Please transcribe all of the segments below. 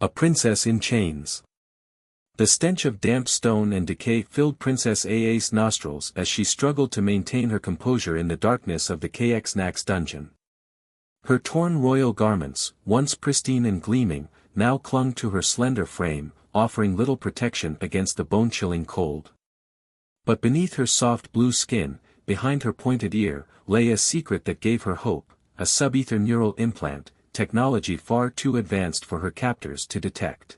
A princess in chains. The stench of damp stone and decay filled Princess Aa's nostrils as she struggled to maintain her composure in the darkness of the KX-Nax dungeon. Her torn royal garments, once pristine and gleaming, now clung to her slender frame, offering little protection against the bone-chilling cold. But beneath her soft blue skin, behind her pointed ear, lay a secret that gave her hope, a sub-ether neural implant, technology far too advanced for her captors to detect.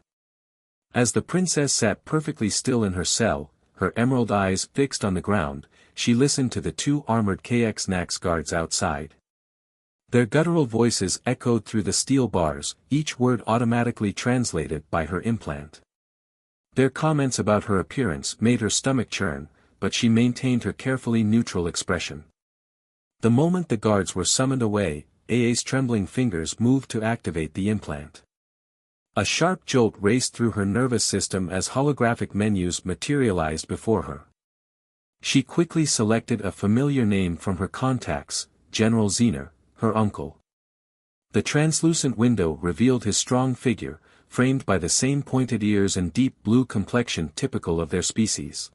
As the princess sat perfectly still in her cell, her emerald eyes fixed on the ground, she listened to the two armored KX-Nax guards outside. Their guttural voices echoed through the steel bars, each word automatically translated by her implant. Their comments about her appearance made her stomach churn, but she maintained her carefully neutral expression. The moment the guards were summoned away, Aa's trembling fingers moved to activate the implant. A sharp jolt raced through her nervous system as holographic menus materialized before her. She quickly selected a familiar name from her contacts, General Zener, her uncle. The translucent window revealed his strong figure, framed by the same pointed ears and deep blue complexion typical of their species.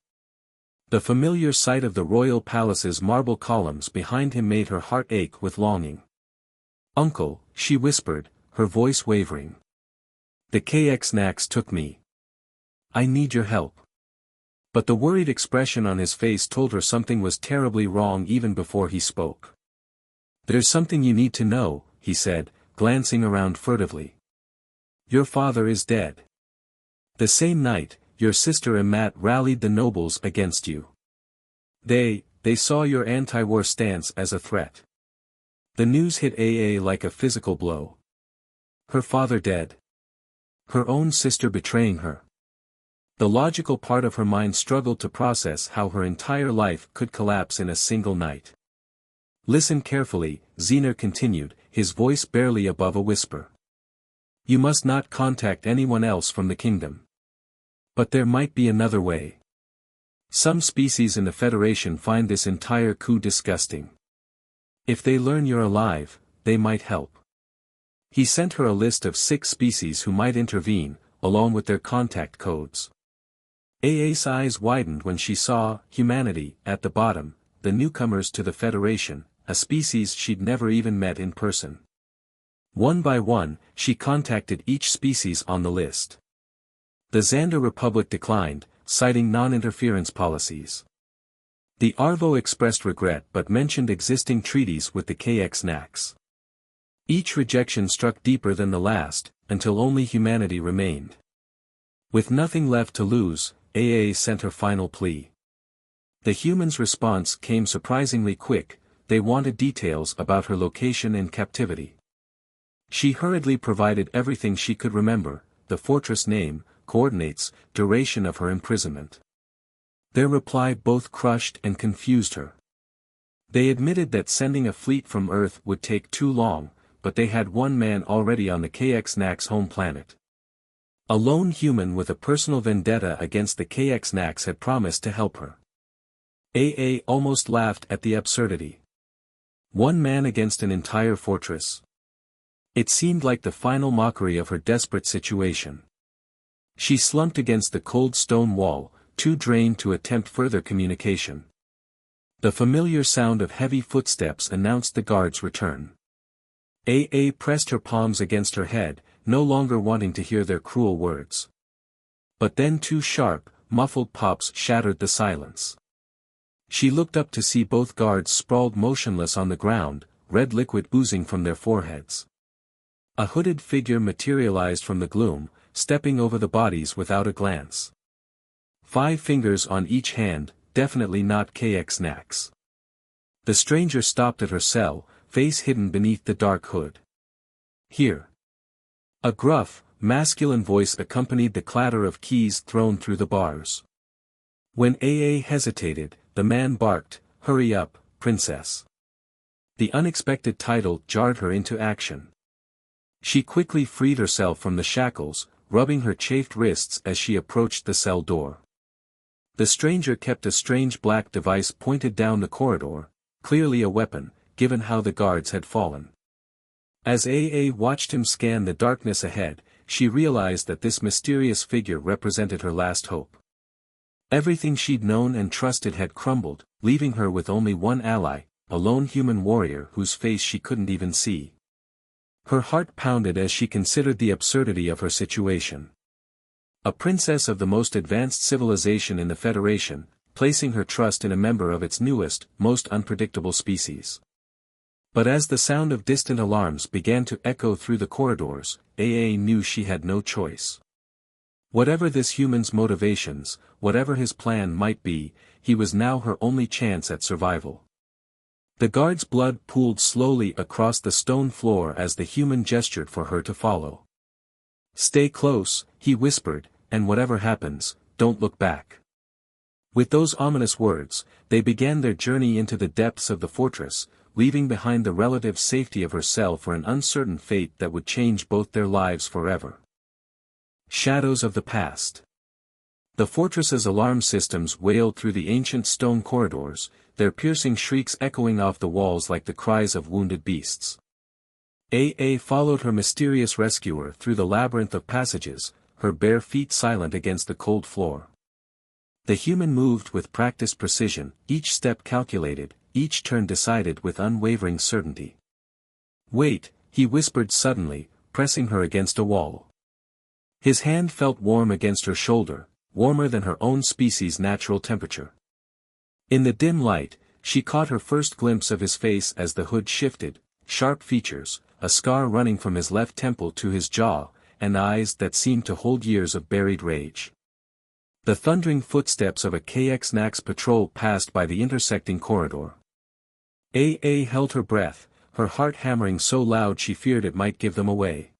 The familiar sight of the royal palace's marble columns behind him made her heart ache with longing. "Uncle," she whispered, her voice wavering. "The KX-Nax took me. I need your help." But the worried expression on his face told her something was terribly wrong even before he spoke. "There's something you need to know," he said, glancing around furtively. "Your father is dead. The same night, your sister Amat rallied the nobles against you. They saw your anti-war stance as a threat." The news hit Aa like a physical blow. Her father dead. Her own sister betraying her. The logical part of her mind struggled to process how her entire life could collapse in a single night. "Listen carefully," Zener continued, his voice barely above a whisper. "You must not contact anyone else from the kingdom. But there might be another way. Some species in the Federation find this entire coup disgusting. If they learn you're alive, they might help." He sent her a list of 6 species who might intervene, along with their contact codes. Aa's eyes widened when she saw humanity at the bottom, the newcomers to the Federation, a species she'd never even met in person. One by one, she contacted each species on the list. The Xander Republic declined, citing non-interference policies. The Arvo expressed regret but mentioned existing treaties with the KX-Nax. Each rejection struck deeper than the last, until only humanity remained. With nothing left to lose, Aa sent her final plea. The humans' response came surprisingly quick. They wanted details about her location and captivity. She hurriedly provided everything she could remember, the fortress name, coordinates, duration of her imprisonment. Their reply both crushed and confused her. They admitted that sending a fleet from Earth would take too long, but they had one man already on the KX-Nax home planet. A lone human with a personal vendetta against the KX-Nax had promised to help her. Aa almost laughed at the absurdity. One man against an entire fortress. It seemed like the final mockery of her desperate situation. She slumped against the cold stone wall, too drained to attempt further communication. The familiar sound of heavy footsteps announced the guard's return. Aa pressed her palms against her head, no longer wanting to hear their cruel words. But then 2 sharp, muffled pops shattered the silence. She looked up to see both guards sprawled motionless on the ground, red liquid oozing from their foreheads. A hooded figure materialized from the gloom, stepping over the bodies without a glance. 5 fingers on each hand, definitely not KX-Nax. The stranger stopped at her cell, face hidden beneath the dark hood. "Here." A gruff, masculine voice accompanied the clatter of keys thrown through the bars. When Aa hesitated, the man barked, "Hurry up, princess." The unexpected title jarred her into action. She quickly freed herself from the shackles, rubbing her chafed wrists as she approached the cell door. The stranger kept a strange black device pointed down the corridor, clearly a weapon, given how the guards had fallen. As Aa watched him scan the darkness ahead, she realized that this mysterious figure represented her last hope. Everything she'd known and trusted had crumbled, leaving her with only one ally, a lone human warrior whose face she couldn't even see. Her heart pounded as she considered the absurdity of her situation. A princess of the most advanced civilization in the Federation, placing her trust in a member of its newest, most unpredictable species. But as the sound of distant alarms began to echo through the corridors, AA knew she had no choice. Whatever this human's motivations, whatever his plan might be, he was now her only chance at survival. The guard's blood pooled slowly across the stone floor as the human gestured for her to follow. "Stay close," he whispered, "and whatever happens, don't look back." With those ominous words, they began their journey into the depths of the fortress, leaving behind the relative safety of her cell for an uncertain fate that would change both their lives forever. Shadows of the past. The fortress's alarm systems wailed through the ancient stone corridors, their piercing shrieks echoing off the walls like the cries of wounded beasts. AA followed her mysterious rescuer through the labyrinth of passages, her bare feet silent against the cold floor. The human moved with practiced precision, each step calculated, each turn decided with unwavering certainty. "Wait," he whispered suddenly, pressing her against a wall. His hand felt warm against her shoulder, warmer than her own species' natural temperature. In the dim light, she caught her first glimpse of his face as the hood shifted, sharp features, a scar running from his left temple to his jaw, and eyes that seemed to hold years of buried rage. The thundering footsteps of a KX-Nax patrol passed by the intersecting corridor. AA held her breath, her heart hammering so loud she feared it might give them away.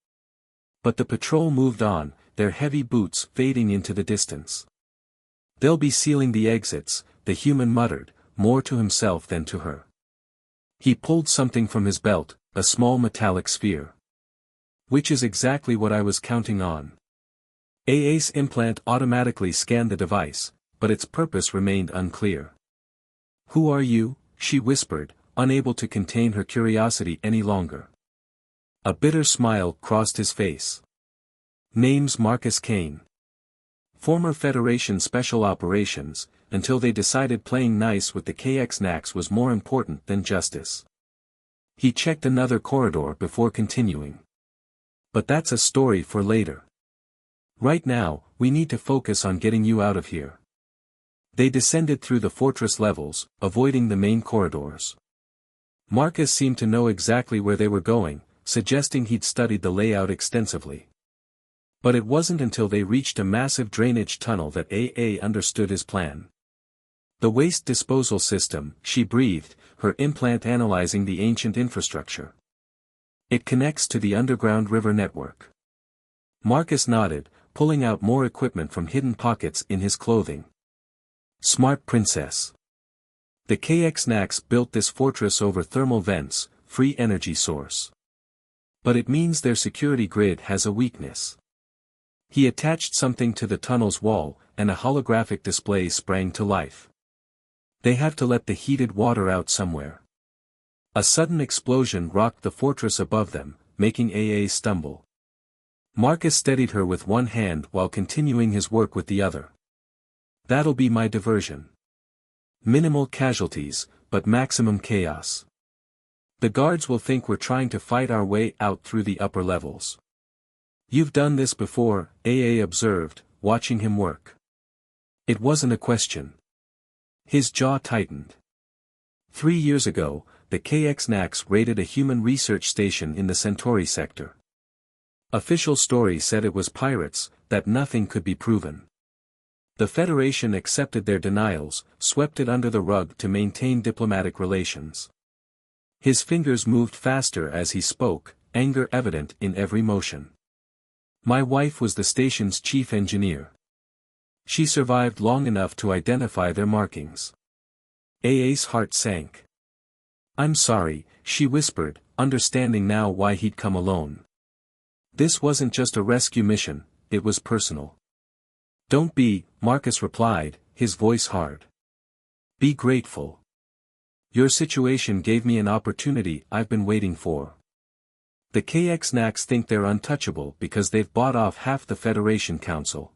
But the patrol moved on, their heavy boots fading into the distance. "They'll be sealing the exits," the human muttered, more to himself than to her. He pulled something from his belt, a small metallic sphere. "Which is exactly what I was counting on." AA's implant automatically scanned the device, but its purpose remained unclear. "Who are you?" she whispered, unable to contain her curiosity any longer. A bitter smile crossed his face. "Name's Marcus Kane. Former Federation Special Operations, until they decided playing nice with the KX-Nax was more important than justice." He checked another corridor before continuing. "But that's a story for later. Right now, we need to focus on getting you out of here." They descended through the fortress levels, avoiding the main corridors. Marcus seemed to know exactly where they were going, suggesting he'd studied the layout extensively. But it wasn't until they reached a massive drainage tunnel that AA understood his plan. "The waste disposal system," she breathed, her implant analyzing the ancient infrastructure. "It connects to the underground river network." Marcus nodded, pulling out more equipment from hidden pockets in his clothing. "Smart princess. The KX-Nax built this fortress over thermal vents, free energy source. But it means their security grid has a weakness." He attached something to the tunnel's wall, and a holographic display sprang to life. "They have to let the heated water out somewhere." A sudden explosion rocked the fortress above them, making AA stumble. Marcus steadied her with one hand while continuing his work with the other. "That'll be my diversion. Minimal casualties, but maximum chaos. The guards will think we're trying to fight our way out through the upper levels." "You've done this before," AA observed, watching him work. It wasn't a question. His jaw tightened. 3 years ago, the KX-Nax raided a human research station in the Centauri sector. Official story said it was pirates, that nothing could be proven. The Federation accepted their denials, swept it under the rug to maintain diplomatic relations. His fingers moved faster as he spoke, anger evident in every motion. "My wife was the station's chief engineer. She survived long enough to identify their markings." AA's heart sank. "I'm sorry," she whispered, understanding now why he'd come alone. This wasn't just a rescue mission, it was personal. "Don't be," Marcus replied, his voice hard. "Be grateful. Your situation gave me an opportunity I've been waiting for." The KX-Nax think they're untouchable because they've bought off half the Federation Council.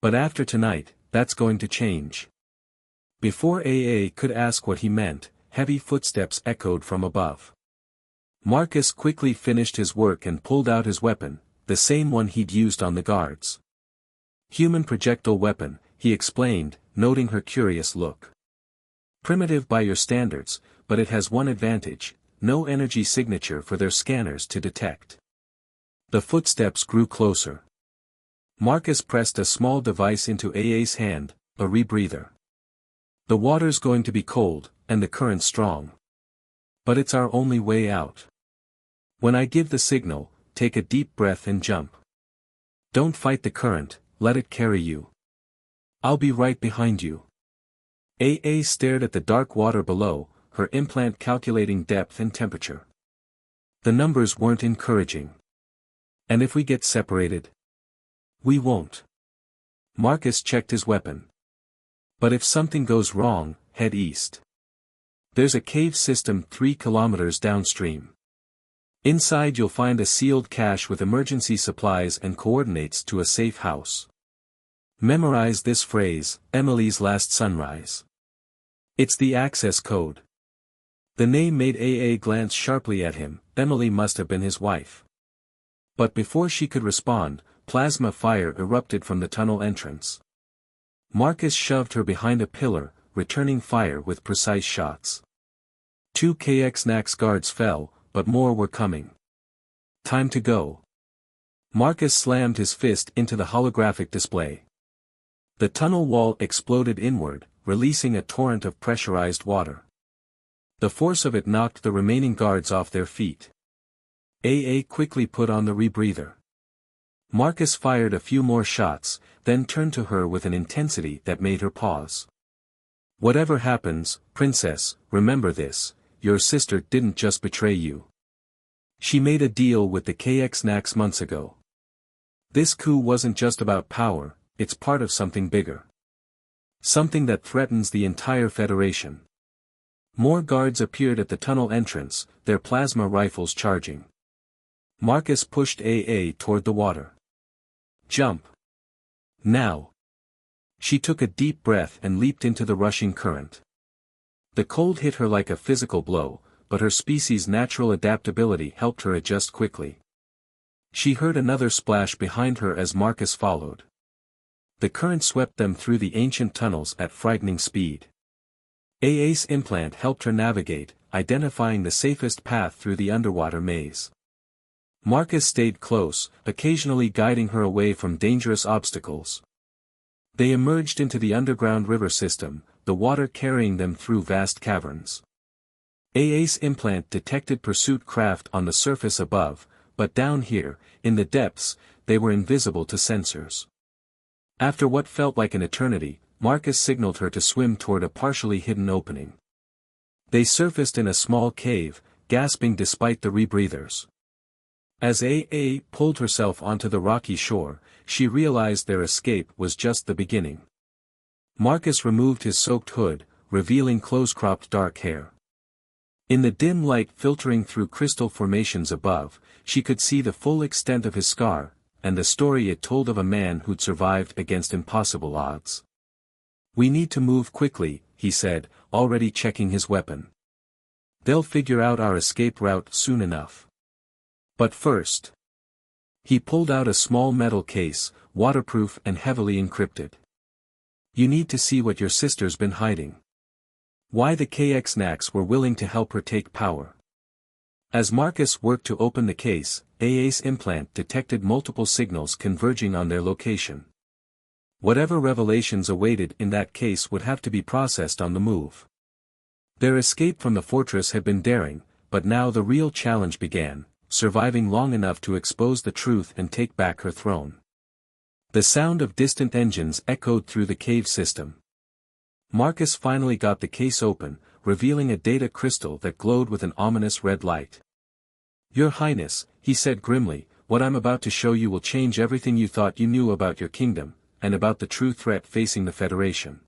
But after tonight, that's going to change. Before AA could ask what he meant, heavy footsteps echoed from above. Marcus quickly finished his work and pulled out his weapon, the same one he'd used on the guards. Human projectile weapon, he explained, noting her curious look. Primitive by your standards, but it has one advantage, no energy signature for their scanners to detect. The footsteps grew closer. Marcus pressed a small device into AA's hand, a rebreather. The water's going to be cold, and the current strong. But it's our only way out. When I give the signal, take a deep breath and jump. Don't fight the current, let it carry you. I'll be right behind you. AA stared at the dark water below, her implant calculating depth and temperature. The numbers weren't encouraging. And if we get separated? We won't. Marcus checked his weapon. But if something goes wrong, head east. There's a cave system 3 kilometers downstream. Inside you'll find a sealed cache with emergency supplies and coordinates to a safe house. Memorize this phrase, Emily's last sunrise. It's the access code. The name made AA glance sharply at him. Emily must have been his wife. But before she could respond, plasma fire erupted from the tunnel entrance. Marcus shoved her behind a pillar, returning fire with precise shots. 2 KX-Nax guards fell, but more were coming. Time to go. Marcus slammed his fist into the holographic display. The tunnel wall exploded inward, releasing a torrent of pressurized water. The force of it knocked the remaining guards off their feet. AA quickly put on the rebreather. Marcus fired a few more shots, then turned to her with an intensity that made her pause. Whatever happens, Princess, remember this, your sister didn't just betray you. She made a deal with the KX-Nax months ago. This coup wasn't just about power, it's part of something bigger. Something that threatens the entire Federation. More guards appeared at the tunnel entrance, their plasma rifles charging. Marcus pushed AA toward the water. Jump. Now. She took a deep breath and leaped into the rushing current. The cold hit her like a physical blow, but her species' natural adaptability helped her adjust quickly. She heard another splash behind her as Marcus followed. The current swept them through the ancient tunnels at frightening speed. AA's implant helped her navigate, identifying the safest path through the underwater maze. Marcus stayed close, occasionally guiding her away from dangerous obstacles. They emerged into the underground river system, the water carrying them through vast caverns. AA's implant detected pursuit craft on the surface above, but down here, in the depths, they were invisible to sensors. After what felt like an eternity, Marcus signaled her to swim toward a partially hidden opening. They surfaced in a small cave, gasping despite the rebreathers. As AA pulled herself onto the rocky shore, she realized their escape was just the beginning. Marcus removed his soaked hood, revealing close-cropped dark hair. In the dim light filtering through crystal formations above, she could see the full extent of his scar, and the story it told of a man who'd survived against impossible odds. We need to move quickly, he said, already checking his weapon. They'll figure out our escape route soon enough. But first. He pulled out a small metal case, waterproof and heavily encrypted. You need to see what your sister's been hiding. Why the KX-Nax were willing to help her take power. As Marcus worked to open the case, AA's implant detected multiple signals converging on their location. Whatever revelations awaited in that case would have to be processed on the move. Their escape from the fortress had been daring, but now the real challenge began, surviving long enough to expose the truth and take back her throne. The sound of distant engines echoed through the cave system. Marcus finally got the case open, revealing a data crystal that glowed with an ominous red light. Your Highness, he said grimly, what I'm about to show you will change everything you thought you knew about your kingdom, and about the true threat facing the Federation.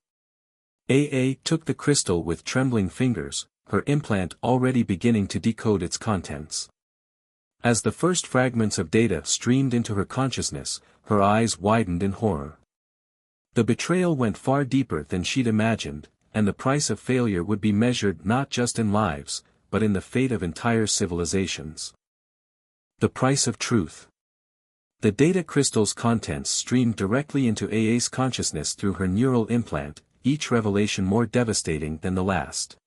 AA took the crystal with trembling fingers, her implant already beginning to decode its contents. As the first fragments of data streamed into her consciousness, her eyes widened in horror. The betrayal went far deeper than she'd imagined, and the price of failure would be measured not just in lives, but in the fate of entire civilizations. The price of truth. The data crystal's contents streamed directly into AA's consciousness through her neural implant, each revelation more devastating than the last.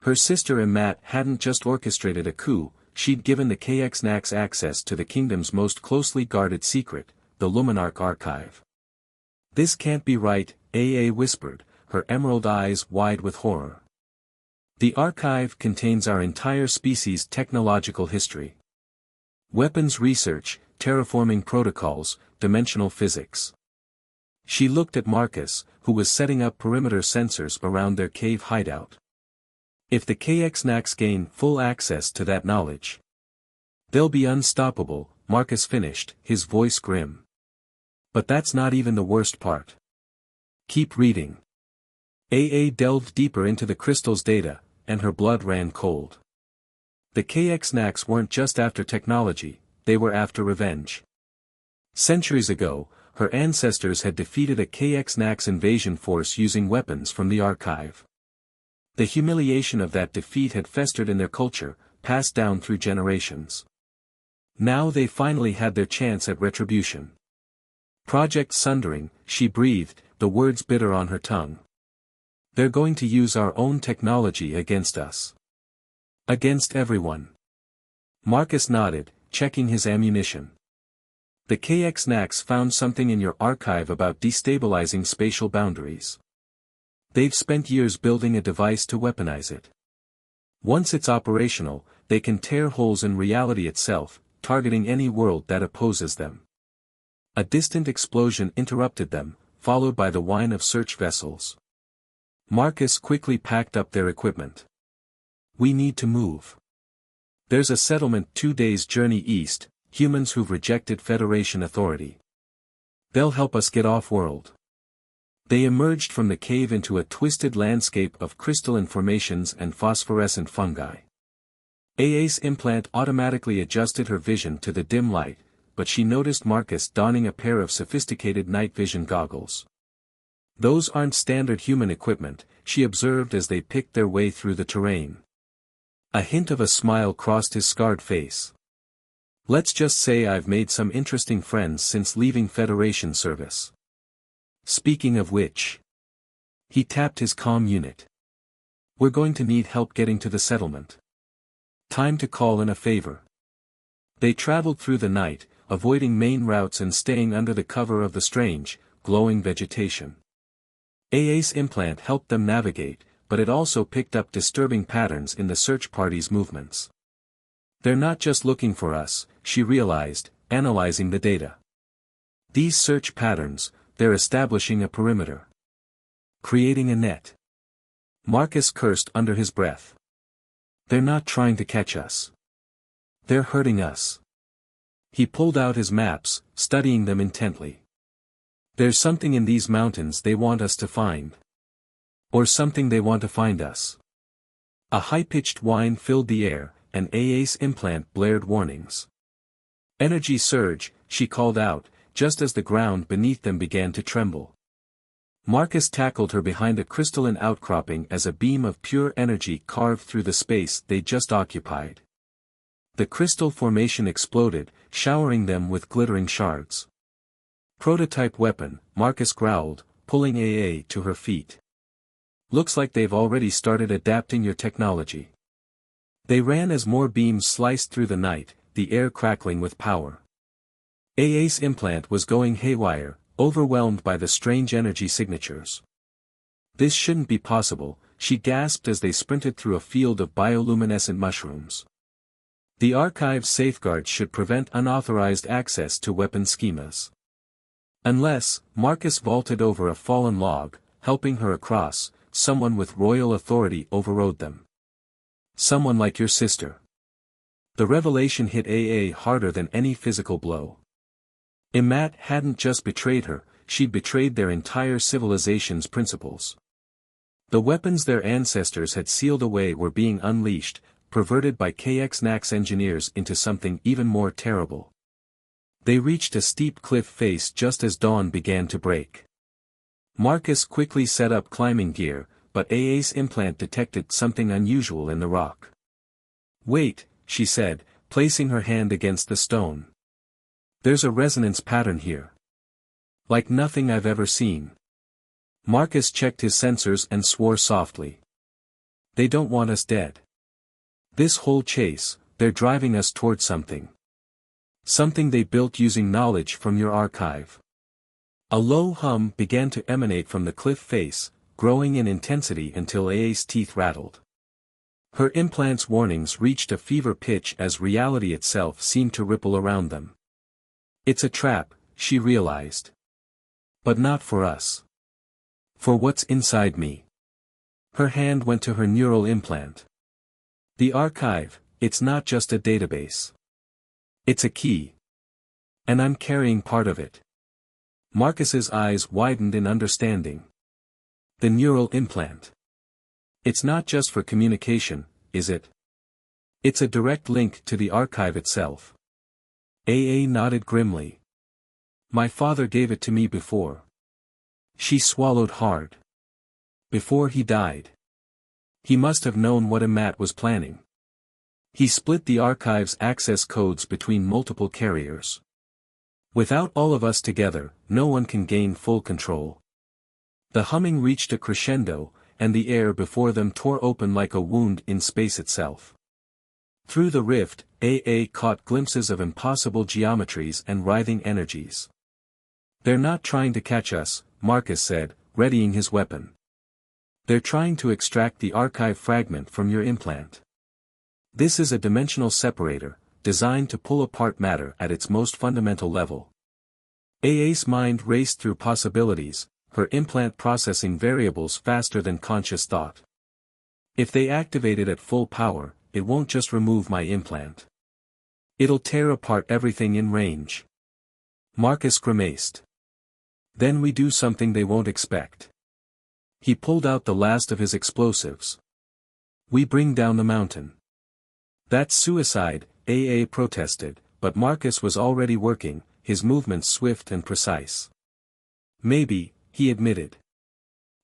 Her sister and Matt hadn't just orchestrated a coup, she'd given the KX-Nax access to the kingdom's most closely guarded secret, the Luminarch archive. "This can't be right," AA whispered, her emerald eyes wide with horror. "The archive contains our entire species' technological history. Weapons research, terraforming protocols, dimensional physics." She looked at Marcus, who was setting up perimeter sensors around their cave hideout. "If the KX-Nax gain full access to that knowledge, they'll be unstoppable," Marcus finished, his voice grim. "But that's not even the worst part. Keep reading." AA delved deeper into the crystal's data, and her blood ran cold. The KX-Nax weren't just after technology, they were after revenge. Centuries ago, her ancestors had defeated a KX-Nax invasion force using weapons from the archive. The humiliation of that defeat had festered in their culture, passed down through generations. Now they finally had their chance at retribution. "Project Sundering," she breathed, the words bitter on her tongue. "They're going to use our own technology against us. Against everyone." Marcus nodded, checking his ammunition. "The KX-Nax found something in your archive about destabilizing spatial boundaries. They've spent years building a device to weaponize it. Once it's operational, they can tear holes in reality itself, targeting any world that opposes them." A distant explosion interrupted them, followed by the whine of search vessels. Marcus quickly packed up their equipment. "We need to move. There's a settlement 2 days' journey east, humans who've rejected Federation authority. They'll help us get off-world." They emerged from the cave into a twisted landscape of crystalline formations and phosphorescent fungi. AA's implant automatically adjusted her vision to the dim light, but she noticed Marcus donning a pair of sophisticated night vision goggles. "Those aren't standard human equipment," she observed as they picked their way through the terrain. A hint of a smile crossed his scarred face. "Let's just say I've made some interesting friends since leaving Federation service. Speaking of which..." He tapped his comm unit. "We're going to need help getting to the settlement. Time to call in a favor." They traveled through the night, avoiding main routes and staying under the cover of the strange, glowing vegetation. AA's implant helped them navigate, but it also picked up disturbing patterns in the search party's movements. "They're not just looking for us," she realized, analyzing the data. "These search patterns, they're establishing a perimeter. Creating a net." Marcus cursed under his breath. "They're not trying to catch us. They're hurting us." He pulled out his maps, studying them intently. "There's something in these mountains they want us to find. Or something they want to find us." A high-pitched whine filled the air, and AA's implant blared warnings. "Energy surge," she called out, just as the ground beneath them began to tremble. Marcus tackled her behind a crystalline outcropping as a beam of pure energy carved through the space they just occupied. The crystal formation exploded, showering them with glittering shards. "Prototype weapon," Marcus growled, pulling AA to her feet. "Looks like they've already started adapting your technology." They ran as more beams sliced through the night, the air crackling with power. AA's implant was going haywire, overwhelmed by the strange energy signatures. "This shouldn't be possible," she gasped as they sprinted through a field of bioluminescent mushrooms. "The archive's safeguards should prevent unauthorized access to weapon schemas." "Unless," Marcus vaulted over a fallen log, helping her across, "someone with royal authority overrode them. Someone like your sister." The revelation hit AA harder than any physical blow. Imat hadn't just betrayed her, she'd betrayed their entire civilization's principles. The weapons their ancestors had sealed away were being unleashed, perverted by KXNAX engineers into something even more terrible. They reached a steep cliff face just as dawn began to break. Marcus quickly set up climbing gear, but AA's implant detected something unusual in the rock. "Wait," she said, placing her hand against the stone. "There's a resonance pattern here. Like nothing I've ever seen." Marcus checked his sensors and swore softly. "They don't want us dead. This whole chase, they're driving us toward something. Something they built using knowledge from your archive." A low hum began to emanate from the cliff face, growing in intensity until AA's teeth rattled. Her implant's warnings reached a fever pitch as reality itself seemed to ripple around them. "It's a trap," she realized. "But not for us. For what's inside me." Her hand went to her neural implant. "The archive, it's not just a database. It's a key. And I'm carrying part of it." Marcus's eyes widened in understanding. "The neural implant. It's not just for communication, is it? It's a direct link to the archive itself." AA nodded grimly. "My father gave it to me before." She swallowed hard. "Before he died. He must have known what Amat was planning. He split the archive's access codes between multiple carriers. Without all of us together, no one can gain full control." The humming reached a crescendo, and the air before them tore open like a wound in space itself. Through the rift, AA caught glimpses of impossible geometries and writhing energies. "They're not trying to catch us," Marcus said, readying his weapon. "They're trying to extract the archive fragment from your implant. This is a dimensional separator, designed to pull apart matter at its most fundamental level." AA's mind raced through possibilities, her implant processing variables faster than conscious thought. "If they activate it at full power, it won't just remove my implant. It'll tear apart everything in range." Marcus grimaced. "Then we do something they won't expect." He pulled out the last of his explosives. "We bring down the mountain." "That's suicide," AA protested, but Marcus was already working, his movements swift and precise. "Maybe," he admitted.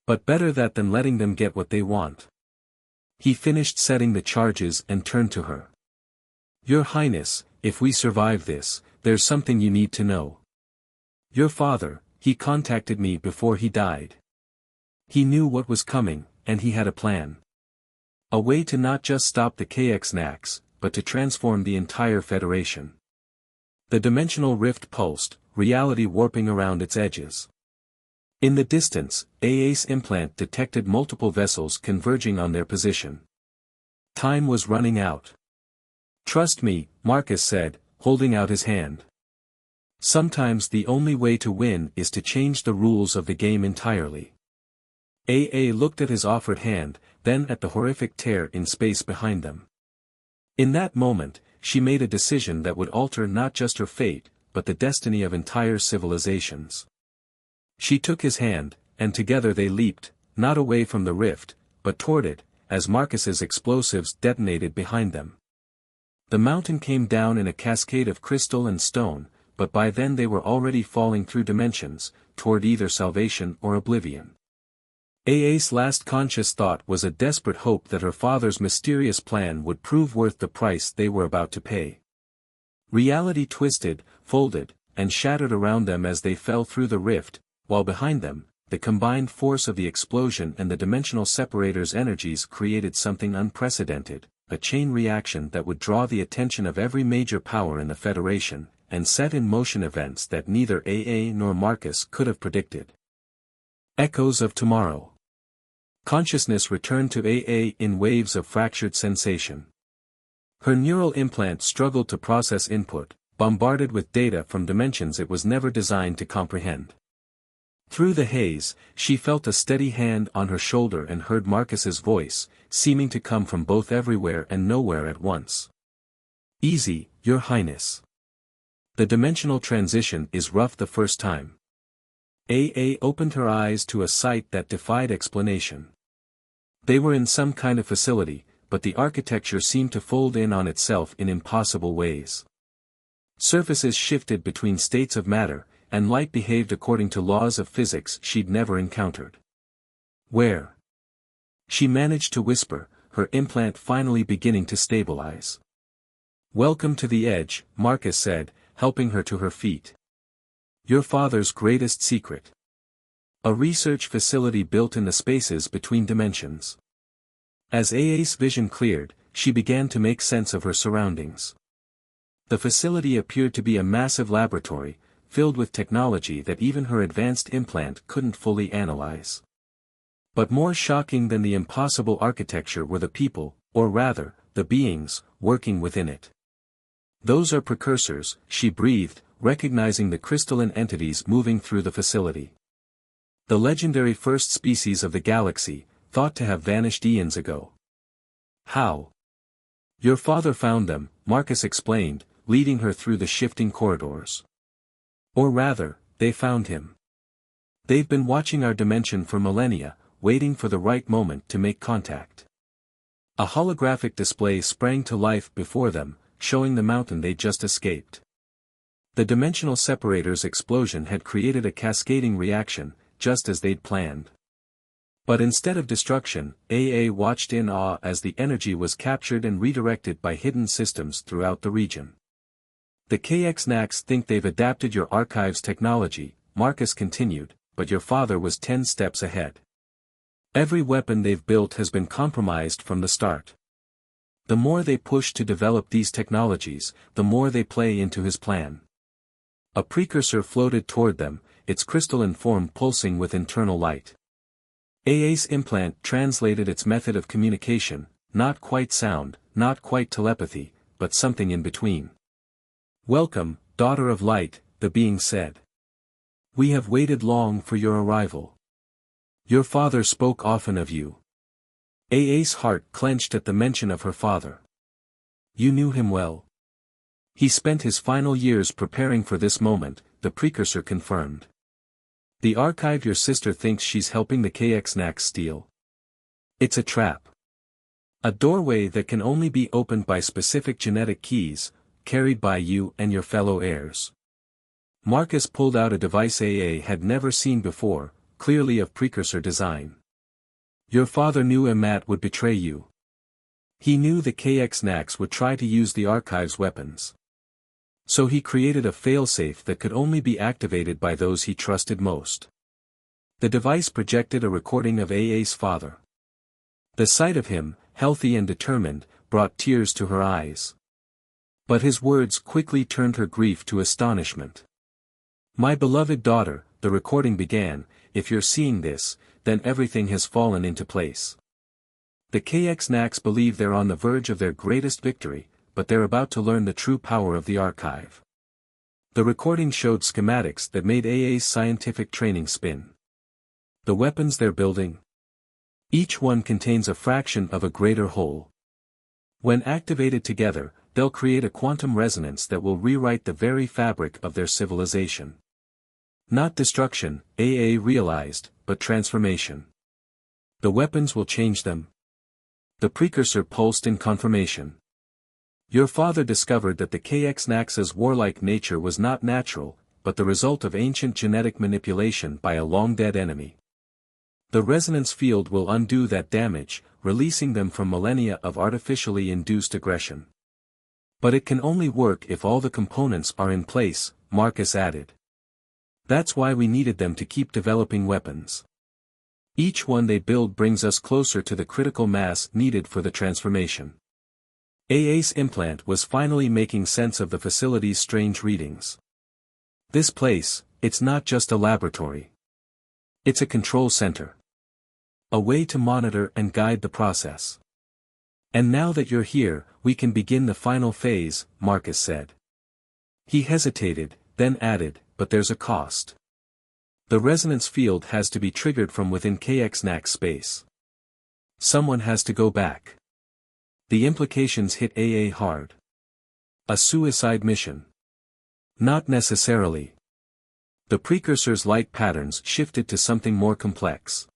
"But better that than letting them get what they want." He finished setting the charges and turned to her. "Your Highness, if we survive this, there's something you need to know. Your father, he contacted me before he died. He knew what was coming, and he had a plan. A way to not just stop the KXNAX, but to transform the entire Federation." The dimensional rift pulsed, reality warping around its edges. In the distance, AA's implant detected multiple vessels converging on their position. Time was running out. "Trust me," Marcus said, holding out his hand. "Sometimes the only way to win is to change the rules of the game entirely." AA looked at his offered hand, then at the horrific tear in space behind them. In that moment, she made a decision that would alter not just her fate, but the destiny of entire civilizations. She took his hand, and together they leaped, not away from the rift, but toward it, as Marcus's explosives detonated behind them. The mountain came down in a cascade of crystal and stone, but by then they were already falling through dimensions, toward either salvation or oblivion. AA's last conscious thought was a desperate hope that her father's mysterious plan would prove worth the price they were about to pay. Reality twisted, folded, and shattered around them as they fell through the rift, while behind them, the combined force of the explosion and the dimensional separator's energies created something unprecedented, a chain reaction that would draw the attention of every major power in the Federation, and set in motion events that neither AA nor Marcus could have predicted. Echoes of tomorrow. Consciousness returned to AA in waves of fractured sensation. Her neural implant struggled to process input, bombarded with data from dimensions it was never designed to comprehend. Through the haze, she felt a steady hand on her shoulder and heard Marcus's voice, seeming to come from both everywhere and nowhere at once. "Easy, Your Highness. The dimensional transition is rough the first time." AA opened her eyes to a sight that defied explanation. They were in some kind of facility, but the architecture seemed to fold in on itself in impossible ways. Surfaces shifted between states of matter, and light behaved according to laws of physics she'd never encountered. Where? She managed to whisper, her implant finally beginning to stabilize. Welcome to the edge, Marcus said, helping her to her feet. Your father's greatest secret. A research facility built in the spaces between dimensions. As Aa's vision cleared, she began to make sense of her surroundings. The facility appeared to be a massive laboratory, filled with technology that even her advanced implant couldn't fully analyze. But more shocking than the impossible architecture were the people, or rather, the beings, working within it. Those are precursors, she breathed, recognizing the crystalline entities moving through the facility. The legendary first species of the galaxy, thought to have vanished eons ago. How? Your father found them, Marcus explained, leading her through the shifting corridors. Or rather, they found him. They've been watching our dimension for millennia, waiting for the right moment to make contact. A holographic display sprang to life before them, showing the mountain they'd just escaped. The dimensional separator's explosion had created a cascading reaction, just as they'd planned. But instead of destruction, AA watched in awe as the energy was captured and redirected by hidden systems throughout the region. The KX-Nax think they've adapted your archive's technology, Marcus continued, but your father was 10 steps ahead. Every weapon they've built has been compromised from the start. The more they push to develop these technologies, the more they play into his plan. A precursor floated toward them, its crystalline form pulsing with internal light. Aa's implant translated its method of communication, not quite sound, not quite telepathy, but something in between. Welcome, daughter of light, the being said. We have waited long for your arrival. Your father spoke often of you. Aa's heart clenched at the mention of her father. You knew him well. He spent his final years preparing for this moment, the precursor confirmed. The archive your sister thinks she's helping the KX-Nax steal. It's a trap. A doorway that can only be opened by specific genetic keys, carried by you and your fellow heirs. Marcus pulled out a device AA had never seen before, clearly of precursor design. Your father knew Amat would betray you. He knew the KX-Nax would try to use the archive's weapons. So he created a failsafe that could only be activated by those he trusted most. The device projected a recording of Aa's father. The sight of him, healthy and determined, brought tears to her eyes. But his words quickly turned her grief to astonishment. My beloved daughter, the recording began, if you're seeing this, then everything has fallen into place. The KX-Nax believe they're on the verge of their greatest victory, but they're about to learn the true power of the archive. The recording showed schematics that made AA's scientific training spin. The weapons they're building? Each one contains a fraction of a greater whole. When activated together, they'll create a quantum resonance that will rewrite the very fabric of their civilization. Not destruction, AA realized, but transformation. The weapons will change them. The precursor pulsed in confirmation. Your father discovered that the KX-Nax's warlike nature was not natural, but the result of ancient genetic manipulation by a long-dead enemy. The resonance field will undo that damage, releasing them from millennia of artificially induced aggression. But it can only work if all the components are in place, Marcus added. That's why we needed them to keep developing weapons. Each one they build brings us closer to the critical mass needed for the transformation. AA's implant was finally making sense of the facility's strange readings. This place, it's not just a laboratory. It's a control center. A way to monitor and guide the process. And now that you're here, we can begin the final phase, Marcus said. He hesitated, then added, but there's a cost. The resonance field has to be triggered from within KX-Nax space. Someone has to go back. The implications hit AA hard. A suicide mission? Not necessarily. The precursor's light patterns shifted to something more complex.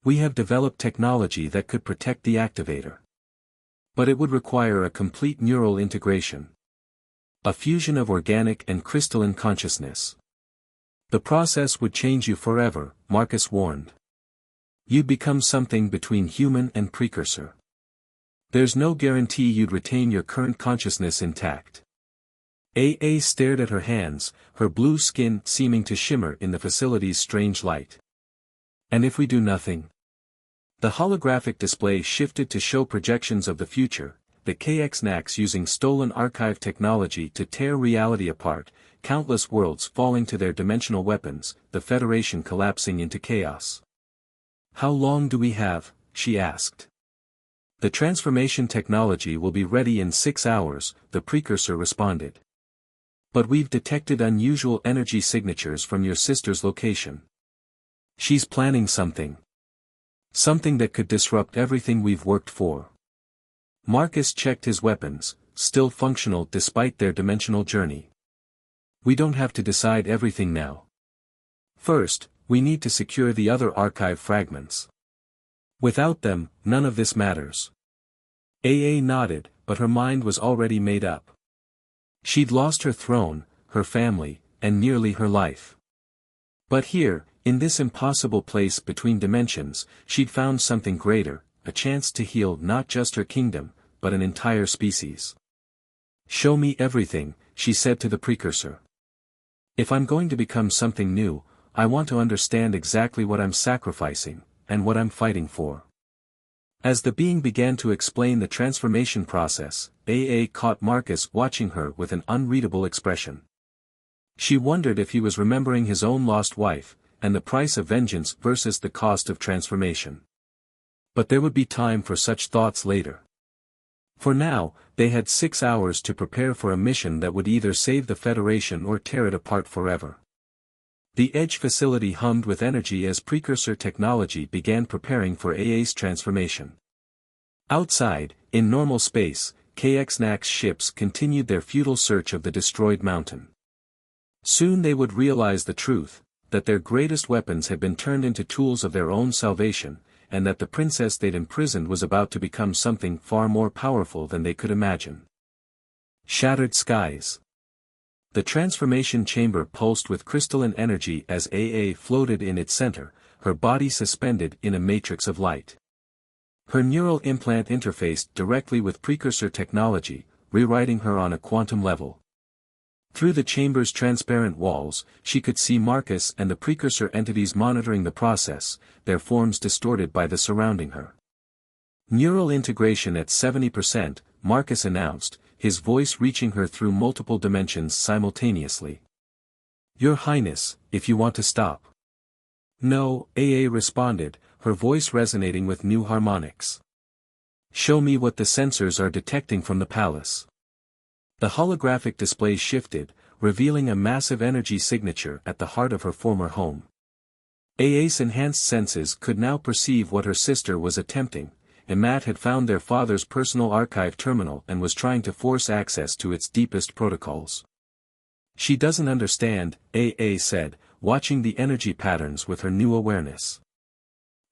We have developed technology that could protect the activator. But it would require a complete neural integration. A fusion of organic and crystalline consciousness. The process would change you forever, Marcus warned. You'd become something between human and precursor. There's no guarantee you'd retain your current consciousness intact. AA stared at her hands, her blue skin seeming to shimmer in the facility's strange light. And if we do nothing? The holographic display shifted to show projections of the future, the KX-Nax using stolen archive technology to tear reality apart, countless worlds falling to their dimensional weapons, the Federation collapsing into chaos. How long do we have? She asked. The transformation technology will be ready in 6 hours, the precursor responded. But we've detected unusual energy signatures from your sister's location. She's planning something. Something that could disrupt everything we've worked for. Marcus checked his weapons, still functional despite their dimensional journey. We don't have to decide everything now. First, we need to secure the other archive fragments. Without them, none of this matters. AA nodded, but her mind was already made up. She'd lost her throne, her family, and nearly her life. But here, in this impossible place between dimensions, she'd found something greater, a chance to heal not just her kingdom, but an entire species. Show me everything, she said to the precursor. If I'm going to become something new, I want to understand exactly what I'm sacrificing, and what I'm fighting for. As the being began to explain the transformation process, AA caught Marcus watching her with an unreadable expression. She wondered if he was remembering his own lost wife, and the price of vengeance versus the cost of transformation. But there would be time for such thoughts later. For now, they had 6 hours to prepare for a mission that would either save the Federation or tear it apart forever. The Edge facility hummed with energy as precursor technology began preparing for AA's transformation. Outside, in normal space, KX-Nax ships continued their futile search of the destroyed mountain. Soon they would realize the truth, that their greatest weapons had been turned into tools of their own salvation, and that the princess they'd imprisoned was about to become something far more powerful than they could imagine. Shattered skies. The transformation chamber pulsed with crystalline energy as AA floated in its center, her body suspended in a matrix of light. Her neural implant interfaced directly with precursor technology, rewriting her on a quantum level. Through the chamber's transparent walls, she could see Marcus and the precursor entities monitoring the process, their forms distorted by the surrounding her. Neural integration at 70%, Marcus announced, his voice reaching her through multiple dimensions simultaneously. Your Highness, if you want to stop. No, AA responded, her voice resonating with new harmonics. Show me what the sensors are detecting from the palace. The holographic display shifted, revealing a massive energy signature at the heart of her former home. AA's enhanced senses could now perceive what her sister was attempting. Matt had found their father's personal archive terminal and was trying to force access to its deepest protocols. She doesn't understand, AA said, watching the energy patterns with her new awareness.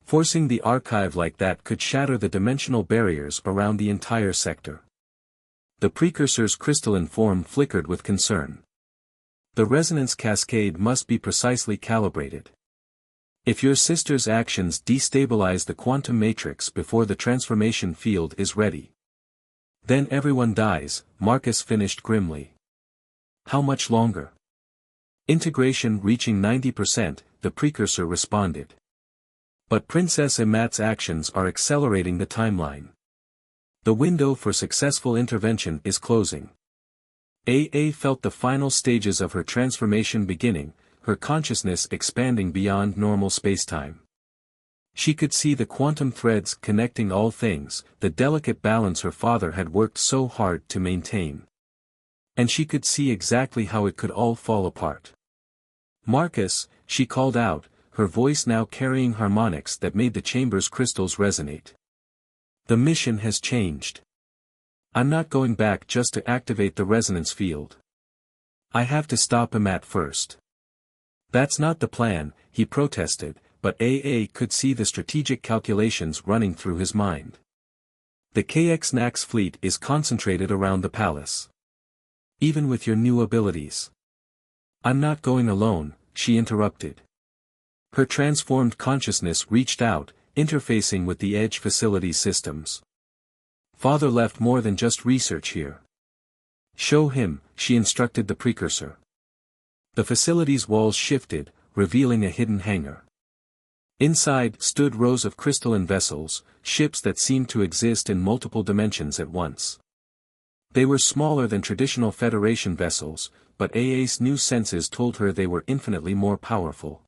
Forcing the archive like that could shatter the dimensional barriers around the entire sector. The precursor's crystalline form flickered with concern. The resonance cascade must be precisely calibrated. If your sister's actions destabilize the quantum matrix before the transformation field is ready, then everyone dies, Marcus finished grimly. How much longer? Integration reaching 90%, the precursor responded. But Princess Amat's actions are accelerating the timeline. The window for successful intervention is closing. AA felt the final stages of her transformation beginning, her consciousness expanding beyond normal spacetime. She could see the quantum threads connecting all things, the delicate balance her father had worked so hard to maintain. And she could see exactly how it could all fall apart. Marcus, she called out, her voice now carrying harmonics that made the chamber's crystals resonate. The mission has changed. I'm not going back just to activate the resonance field. I have to stop Amat first. That's not the plan, he protested, but AA could see the strategic calculations running through his mind. The KX-Nax fleet is concentrated around the palace. Even with your new abilities. I'm not going alone, she interrupted. Her transformed consciousness reached out, interfacing with the Edge facility's systems. Father left more than just research here. Show him, she instructed the precursor. The facility's walls shifted, revealing a hidden hangar. Inside stood rows of crystalline vessels, ships that seemed to exist in multiple dimensions at once. They were smaller than traditional Federation vessels, but Aa's new senses told her they were infinitely more powerful.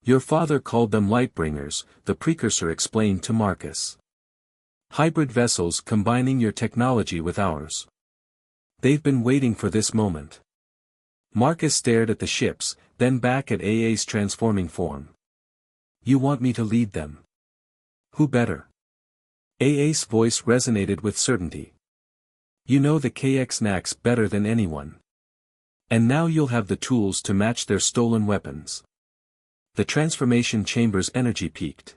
Your father called them Lightbringers, the precursor explained to Marcus. Hybrid vessels combining your technology with ours. They've been waiting for this moment. Marcus stared at the ships, then back at Aa's transforming form. You want me to lead them? Who better? Aa's voice resonated with certainty. You know the KX-Nax better than anyone. And now you'll have the tools to match their stolen weapons. The transformation chamber's energy peaked.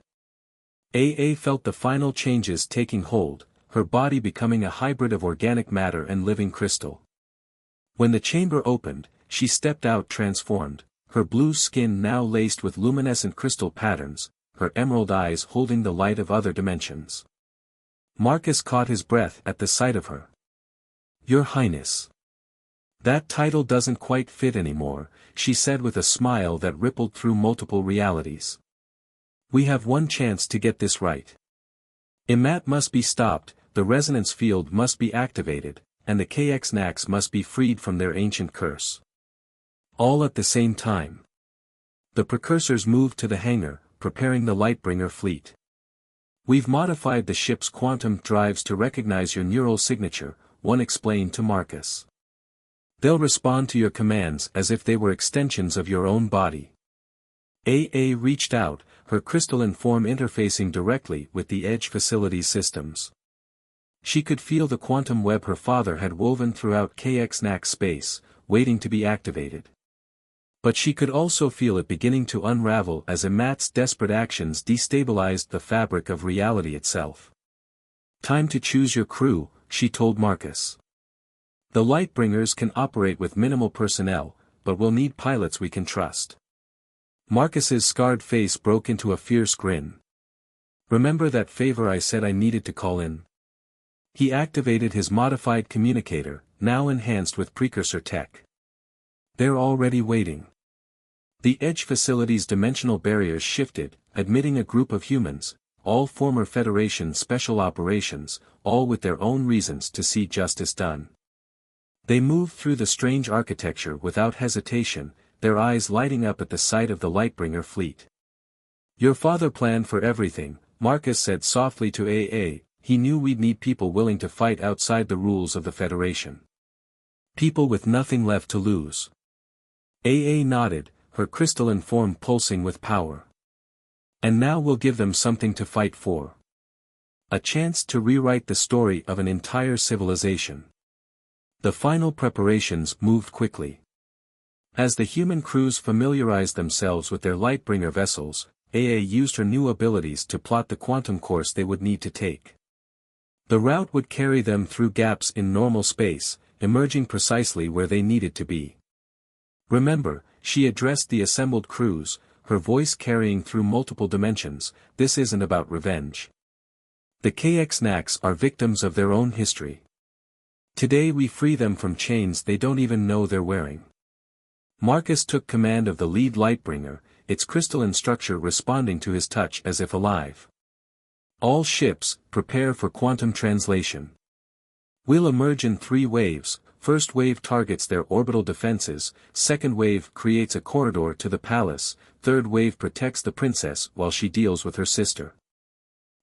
Aa felt the final changes taking hold, her body becoming a hybrid of organic matter and living crystal. When the chamber opened, she stepped out transformed, her blue skin now laced with luminescent crystal patterns, her emerald eyes holding the light of other dimensions. Marcus caught his breath at the sight of her. Your Highness. That title doesn't quite fit anymore, she said with a smile that rippled through multiple realities. We have one chance to get this right. Imat must be stopped, the resonance field must be activated, and the KX-Nax must be freed from their ancient curse. All at the same time. The precursors moved to the hangar, preparing the Lightbringer fleet. We've modified the ship's quantum drives to recognize your neural signature, one explained to Marcus. They'll respond to your commands as if they were extensions of your own body. Aa reached out, her crystalline form interfacing directly with the Edge facility's systems. She could feel the quantum web her father had woven throughout KX-Nax space, waiting to be activated. But she could also feel it beginning to unravel as Imat's desperate actions destabilized the fabric of reality itself. Time to choose your crew, she told Marcus. The Lightbringers can operate with minimal personnel, but we'll need pilots we can trust. Marcus's scarred face broke into a fierce grin. Remember that favor I said I needed to call in? He activated his modified communicator, now enhanced with precursor tech. They're already waiting. The Edge facility's dimensional barriers shifted, admitting a group of humans, all former Federation special operations, all with their own reasons to see justice done. They moved through the strange architecture without hesitation, their eyes lighting up at the sight of the Lightbringer fleet. Your father planned for everything, Marcus said softly to Aa, he knew we'd need people willing to fight outside the rules of the Federation. People with nothing left to lose. Aa nodded, her crystalline form pulsing with power. And now we'll give them something to fight for. A chance to rewrite the story of an entire civilization. The final preparations moved quickly. As the human crews familiarized themselves with their Lightbringer vessels, Aa used her new abilities to plot the quantum course they would need to take. The route would carry them through gaps in normal space, emerging precisely where they needed to be. Remember, she addressed the assembled crews, her voice carrying through multiple dimensions, this isn't about revenge. The KX-Nax are victims of their own history. Today we free them from chains they don't even know they're wearing. Marcus took command of the lead Lightbringer, its crystalline structure responding to his touch as if alive. All ships, prepare for quantum translation. We'll emerge in 3 waves, first wave targets their orbital defenses, second wave creates a corridor to the palace, third wave protects the princess while she deals with her sister.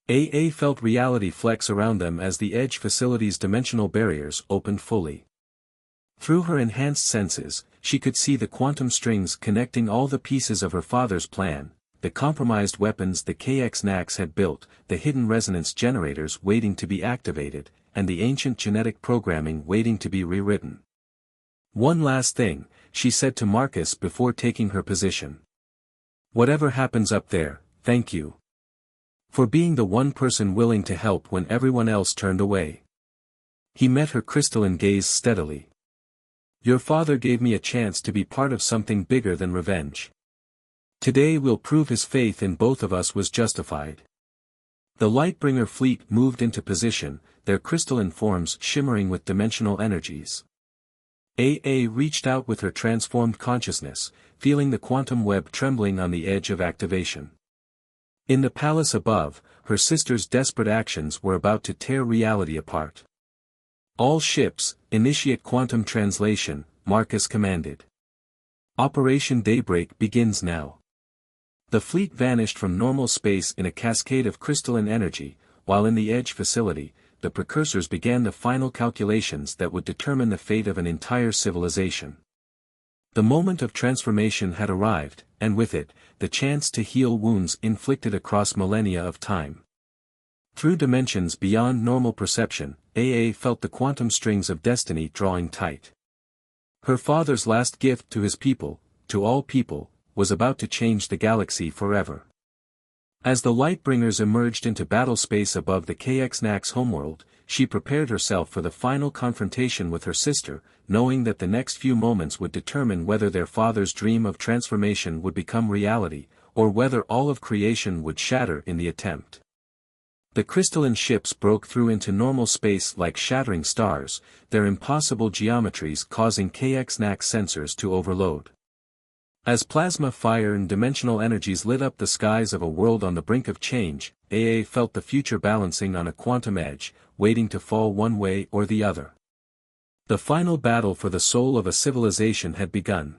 Aa felt reality flex around them as the Edge facility's dimensional barriers opened fully. Through her enhanced senses, she could see the quantum strings connecting all the pieces of her father's plan, the compromised weapons the KX-Nax had built, the hidden resonance generators waiting to be activated, and the ancient genetic programming waiting to be rewritten. One last thing, she said to Marcus before taking her position. Whatever happens up there, thank you. For being the one person willing to help when everyone else turned away. He met her crystalline gaze steadily. Your father gave me a chance to be part of something bigger than revenge. Today we'll prove his faith in both of us was justified. The Lightbringer fleet moved into position, their crystalline forms shimmering with dimensional energies. AA reached out with her transformed consciousness, feeling the quantum web trembling on the edge of activation. In the palace above, her sister's desperate actions were about to tear reality apart. All ships, initiate quantum translation, Marcus commanded. Operation Daybreak begins now. The fleet vanished from normal space in a cascade of crystalline energy, while in the Edge facility, the precursors began the final calculations that would determine the fate of an entire civilization. The moment of transformation had arrived, and with it, the chance to heal wounds inflicted across millennia of time. Through dimensions beyond normal perception, AA felt the quantum strings of destiny drawing tight. Her father's last gift to his people, to all people, was about to change the galaxy forever. As the Lightbringers emerged into battle space above the KX-Nax homeworld, she prepared herself for the final confrontation with her sister, knowing that the next few moments would determine whether their father's dream of transformation would become reality, or whether all of creation would shatter in the attempt. The crystalline ships broke through into normal space like shattering stars, their impossible geometries causing KX-Nax sensors to overload. As plasma fire and dimensional energies lit up the skies of a world on the brink of change, AA felt the future balancing on a quantum edge, waiting to fall one way or the other. The final battle for the soul of a civilization had begun.